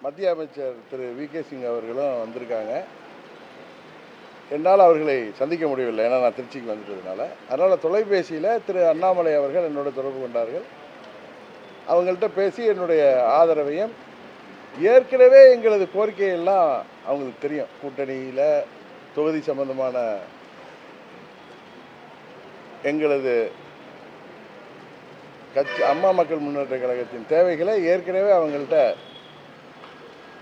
மத்திய அமைச்சர் திரு வி.கே. சிங் அவர்களும் வந்திருக்காங்க. என்னால் அவர்களை சந்திக்க முடியவில்லை, ஏன்னா நான் திருச்சிக்கு வந்துட்டதுனால. அதனால் தொலைபேசியில் திரு அண்ணாமலை அவர்கள் என்னோட தொடர்பு கொண்டார்கள். அவங்கள்ட்ட பேசி என்னுடைய ஆதரவையும், ஏற்கனவே எங்களது கோரிக்கையெல்லாம் அவங்களுக்கு தெரியும். கூட்டணியில் தொகுதி சம்பந்தமான எங்களது கட்சி அம்மா மக்கள் முன்னேற்ற கழகத்தின் தேவைகளை ஏற்கனவே அவங்கள்ட்ட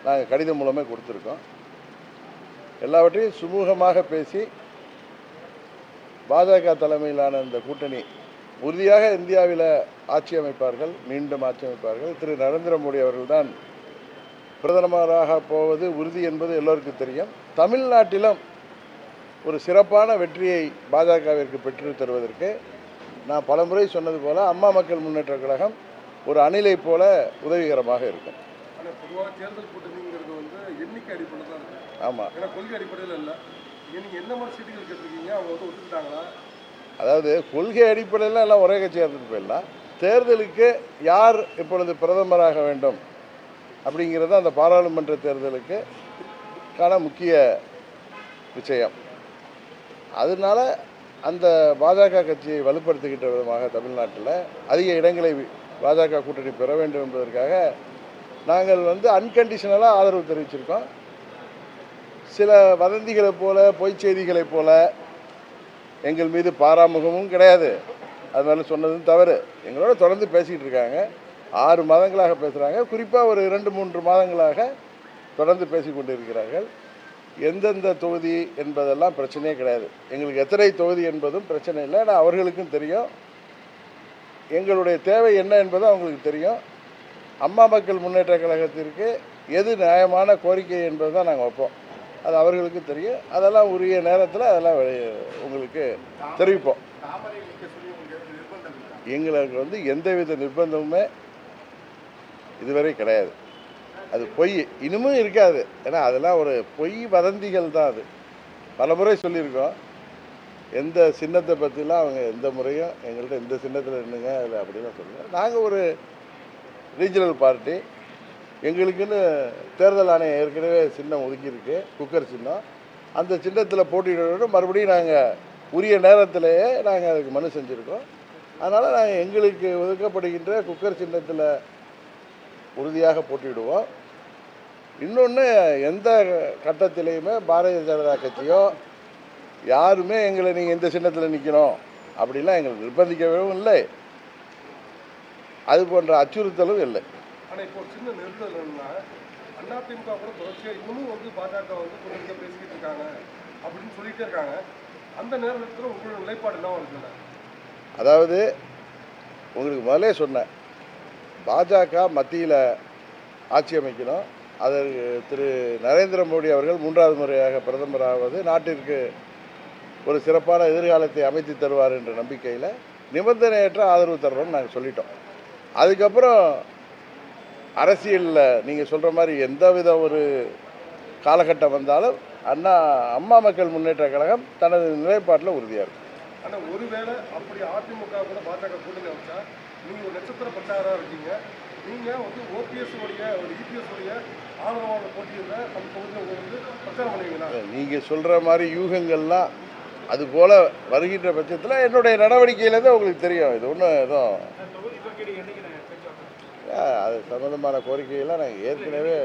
நாங்கள் கடிதம் மூலமே கொடுத்துருக்கோம். எல்லாவற்றையும் சுமூகமாக பேசி பாஜக தலைமையிலான இந்த கூட்டணி உறுதியாக இந்தியாவில் ஆட்சி அமைப்பார்கள், மீண்டும் ஆட்சி அமைப்பார்கள். திரு நரேந்திர மோடி அவர்கள்தான் பிரதமராக போவது உறுதி என்பது எல்லோருக்கும் தெரியும். தமிழ்நாட்டிலும் ஒரு சிறப்பான வெற்றியை பாஜகவிற்கு பெற்று தருவதற்கு நான் பலமுறை சொன்னது போல அம்மா மக்கள் முன்னேற்ற கழகம் ஒரு அணிலை போல உதவிகரமாக இருக்கும். பொதுவாக தேர்தல் கூட்டணிங்கிறது வந்து எண்ணிக்கை அடிப்படையில் தான் இருக்கு. ஆமாம், ஏன்னா கொள்கை அடிப்படையில் இல்லை. நீங்கள் என்ன மாதிரி சீட்டுகள் கேட்டிருக்கீங்க, அவங்க வந்து ஒத்துக்கிட்டாங்களா? அதாவது கொள்கை அடிப்படையில் எல்லாம் ஒரே கட்சியாக இருந்துட்டு போயிடலாம். தேர்தலுக்கு யார் இப்பொழுது பிரதமராக வேண்டும் அப்படிங்கிறது அந்த பாராளுமன்ற தேர்தலுக்கு முக்கிய விஷயம். அதனால அந்த பாஜக கட்சியை வலுப்படுத்துகின்ற விதமாக தமிழ்நாட்டில் அதிக இடங்களை பாஜக கூட்டணி பெற வேண்டும் என்பதற்காக நாங்கள் வந்து அன்கண்டிஷனலாக ஆதரவு தெரிவிச்சிருக்கோம். சில வதந்திகளைப் போல, பொய்ச் செய்திகளைப் போல எங்கள் மீது பாராமுகமும் கிடையாது. அது மாதிரி சொன்னதும் தவறு. எங்களோட தொடர்ந்து பேசிக்கிட்டு இருக்காங்க. 6 மாதங்களாக பேசுகிறாங்க. குறிப்பாக ஒரு 2-3 மாதங்களாக தொடர்ந்து பேசி கொண்டு இருக்கிறார்கள். எந்தெந்த தொகுதி என்பதெல்லாம் பிரச்சனையே கிடையாது. எங்களுக்கு எத்தனை தொகுதி என்பதும் பிரச்சனை இல்லை. ஆனால் அவர்களுக்கும் தெரியும் எங்களுடைய தேவை என்ன என்பதும் அவங்களுக்கு தெரியும். அம்மா மக்கள் முன்னேற்ற கழகத்திற்கு எது நியாயமான கோரிக்கை என்பது தான் நாங்கள் வைப்போம். அது அவர்களுக்கு தெரியும். அதெல்லாம் உரிய நேரத்தில் அதெல்லாம் உங்களுக்கு தெரிவிப்போம். எங்களுக்கு வந்து எந்தவித நிர்பந்தமுமே இதுவரை கிடையாது. அது பொய், இனிமும் இருக்காது. ஏன்னா அதெல்லாம் ஒரு பொய் வதந்திகள் தான். அது பல முறை சொல்லியிருக்கோம். எந்த சின்னத்தை பற்றிலாம் அவங்க எந்த முறையும் எங்கள்கிட்ட இந்த சின்னத்தில் இருந்துங்க அதில் அப்படிலாம் சொல்லுங்கள். நாங்கள் ஒரு ரீஜனல் பார்ட்டி, எங்களுக்குன்னு தேர்தல் ஆணையம் ஏற்கனவே சின்னம் ஒதுக்கியிருக்கு, குக்கர் சின்னம். அந்த சின்னத்தில் போட்டியிடணும். மறுபடியும் நாங்கள் உரிய நேரத்திலேயே நாங்கள் அதுக்கு மனு செஞ்சுருக்கோம். அதனால் நாங்கள் எங்களுக்கு ஒதுக்கப்படுகின்ற குக்கர் சின்னத்தில் உறுதியாக போட்டியிடுவோம். இன்னொன்று, எந்த கட்டத்திலையுமே பாரதிய ஜனதா கட்சியோ யாருமே எங்களை நீங்கள் இந்த சின்னத்தில் நிற்கணும் அப்படிலாம் எங்களை நிர்பந்திக்கவும் இல்லை. அது போன்ற அச்சுறுத்தலும் இல்லை. ஆனால் இப்போ சின்ன நிறுத்தல்னா அதிமுக கூட தொடர்ச்சியாக இன்னமும் வந்து பாஜக வந்து கொஞ்சம் பேசிக்கிட்டு இருக்காங்க அப்படின்னு சொல்லிட்டே இருக்காங்க. அந்த நேரத்தில் உங்களோட நிலைப்பாடு என்ன இருக்குல்ல? அதாவது உங்களுக்கு முதலே சொன்னேன், பாஜக மத்தியில் ஆட்சி அமைக்கணும். அதற்கு திரு நரேந்திர மோடி அவர்கள் 3வது முறையாக பிரதமராவது நாட்டிற்கு ஒரு சிறப்பான எதிர்காலத்தை அமைத்து தருவார் என்ற நம்பிக்கையில் நிபந்தனையற்ற ஆதரவு தருவோம்னு நாங்கள் சொல்லிட்டோம். அதுக்கப்புறம் அரசியலில் நீங்கள் சொல்கிற மாதிரி எந்தவித ஒரு காலகட்டம் வந்தாலும் அம்மா மக்கள் முன்னேற்ற கழகம் தனது நிலைப்பாட்டில் உறுதியாக இருக்கும். ஆனால் ஒருவேளை அப்படி அதிமுக கூட பாஜக கூட்டணி வச்சா நீங்கள் ஒரு நட்சத்திர பிரச்சாரம் இருக்கீங்க. நீங்கள் வந்து ஓபிஎஸ் உடைய ஒரு இபிஎஸ் உடைய ஆதரவான போட்டியில் நம்ம தொகுதியில் வந்து பிரச்சாரம் பண்ணுவீங்களா? நீங்கள் சொல்கிற மாதிரி யூகங்கள்லாம் அதுபோல் வருகின்ற பட்சத்தில் என்னுடைய நடவடிக்கையிலேருந்து உங்களுக்கு தெரியும். இது ஒன்றும் எதுவும் அது சம்மந்தமான கோரிக்கையெல்லாம் நாங்கள் ஏற்கனவே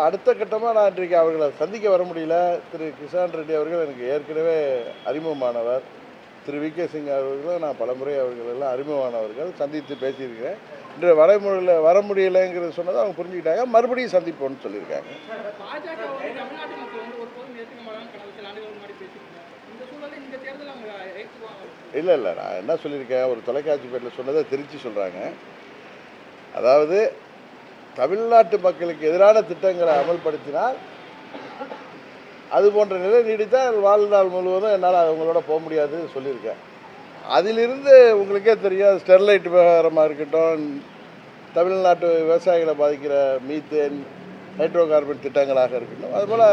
அடுத்த கட்டமாக நான் இன்றைக்கு அவர்களை சந்திக்க வர முடியல. திரு கிஷான் ரெட்டி அவர்கள் எனக்கு ஏற்கனவே அறிமுகமானவர். திரு வி.கே. சிங் அவர்களும் நான் பலமுறை அவர்கள் எல்லாம் அறிமுகமானவர்கள், சந்தித்து பேசியிருக்கிறேன். இன்று வர முடியலைங்கிறது சொன்னதை அவங்க புரிஞ்சுக்கிட்டாங்க. மறுபடியும் சந்திப்போம்னு சொல்லியிருக்காங்க. இல்லை நான் என்ன சொல்லியிருக்கேன், ஒரு தொலைக்காட்சி பேட்டில் சொன்னதை திருச்சி சொல்கிறாங்க. அதாவது தமிழ்நாட்டு மக்களுக்கு எதிரான திட்டங்களை அமல்படுத்தினால் அது போன்ற நிலை நீடித்தால் வாழ்நாள் முழுவதும் என்னால் அவங்களோட போக முடியாதுன்னு சொல்லியிருக்கேன். அதிலிருந்து உங்களுக்கே தெரியும், ஸ்டெர்லைட் விவகாரமாக இருக்கட்டும், தமிழ்நாட்டு விவசாயிகளை பாதிக்கிற மீத்தேன், ஹைட்ரோ கார்பன் திட்டங்களாக இருக்கட்டும், அதுபோல்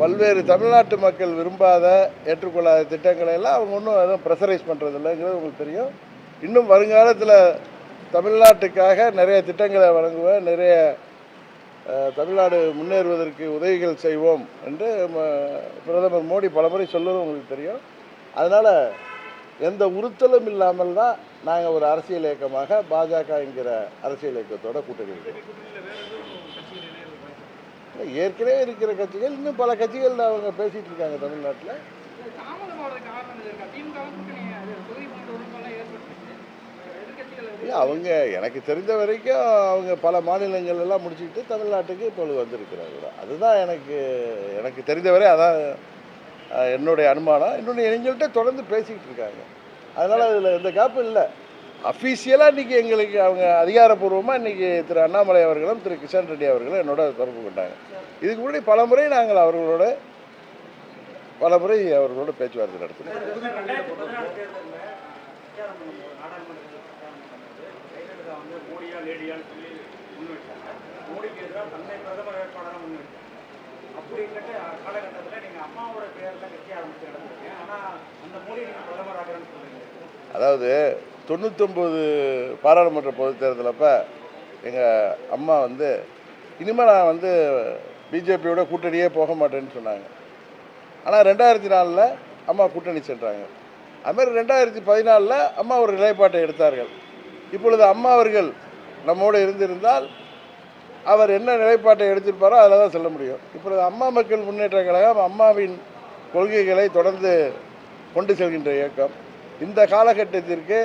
பல்வேறு தமிழ்நாட்டு மக்கள் விரும்பாத, ஏற்றுக்கொள்ளாத திட்டங்களை எல்லாம் அவங்க ஒன்றும் எதுவும் ப்ரெஷரைஸ் பண்ணுறதில்லைங்கிறது உங்களுக்கு தெரியும். இன்னும் வருங்காலத்தில் தமிழ்நாட்டுக்காக நிறைய திட்டங்களை வழங்குவேன், நிறைய தமிழ்நாடு முன்னேறுவதற்கு உதவிகள் செய்வோம் என்று பிரதமர் மோடி பலமுறை சொல்லுவது உங்களுக்கு தெரியும். அதனால் எந்த உறுத்தலும் இல்லாமல் தான் நாங்கள் ஒரு அரசியல் இயக்கமாக பாஜக என்கிற அரசியல் இயக்கத்தோட கூட்டணி இருக்கிறோம். ஏற்கனவே இருக்கிற கட்சிகள் இன்னும் பல கட்சிகள் அவங்க பேசிகிட்டு இருக்காங்க தமிழ்நாட்டில். இல்லை, அவங்க எனக்கு தெரிந்த வரைக்கும் அவங்க பல மாநிலங்கள் எல்லாம் முடிச்சுக்கிட்டு தமிழ்நாட்டுக்கு இப்பொழுது வந்திருக்கிறாங்க. அதுதான் எனக்கு தெரிந்தவரை அதான் என்னுடைய அனுமானம். இன்னொன்று எங்கள்கிட்ட தொடர்ந்து பேசிக்கிட்டு இருக்காங்க. அதனால் அதில் எந்த கேப்பும் இல்லை. அஃபீஷியலாக இன்றைக்கி எங்களுக்கு அவங்க அதிகாரப்பூர்வமாக இன்றைக்கி திரு அண்ணாமலை அவர்களும் திரு கிஷன் ரெட்டி அவர்களும் என்னோட தொடர்பு கொண்டாங்க. இதுக்கு முன்னாடி பலமுறை நாங்கள் அவர்களோட பேச்சுவார்த்தை நடத்தினோம். அதாவது 99 பாராளுமன்ற பொதுத் தேர்தலப்போ எங்கள் அம்மா இனிமேல் நான் பிஜேபியோட கூட்டணியே போக மாட்டேன்னு சொன்னாங்க. ஆனால் 2004 அம்மா கூட்டணி சென்றாங்க. அதுமாதிரி 2014 அம்மா ஒரு நிலைப்பாட்டை எடுத்தார்கள். இப்பொழுது அம்மா அவர்கள் நம்மோடு இருந்திருந்தால் அவர் என்ன நிலைப்பாட்டை எடுத்திருப்பாரோ அதில் தான் செல்ல முடியும். இப்பொழுது அம்மா மக்கள் முன்னேற்ற கழகம் அம்மாவின் கொள்கைகளை தொடர்ந்து கொண்டு செல்கின்ற இயக்கம். இந்த காலகட்டத்திற்கு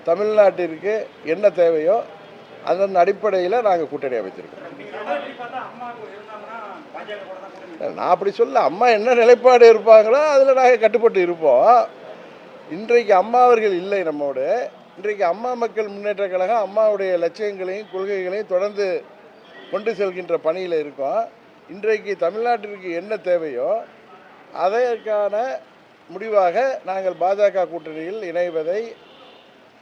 தமிழ்நாட்டிற்கு என்ன தேவையோ அதன் அடிப்படையில் நாங்கள் கூட்டணி அமைச்சிருக்கோம். நான் அப்படி சொல்ல, அம்மா என்ன நிலைப்பாடு இருப்பாங்களோ அதில் நாங்கள் கட்டுப்பட்டு இருப்போம். இன்றைக்கு அம்மா அவர்கள் இல்லை நம்மோடு. இன்றைக்கு அம்மா மக்கள் முன்னேற்ற கழகம் அம்மாவுடைய லட்சியங்களையும் கொள்கைகளையும் தொடர்ந்து கொண்டு செல்கின்ற பணியில் இருக்கோம். இன்றைக்கு தமிழ்நாட்டிற்கு என்ன தேவையோ அதற்கான முடிவாக நாங்கள் பாஜக கூட்டணியில் இணைவதை,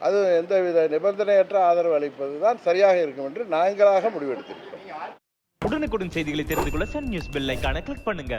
அது எந்தவித நிபந்தனையற்ற ஆதரவு அளிப்பது தான் சரியாக இருக்கும் என்று நாங்களாக முடிவெடுத்திருக்கிறோம். உடனுக்குடன் செய்திகளை தெரிந்து கொள்ள சன் நியூஸ் பெல் ஐகானை கிளிக் பண்ணுங்க.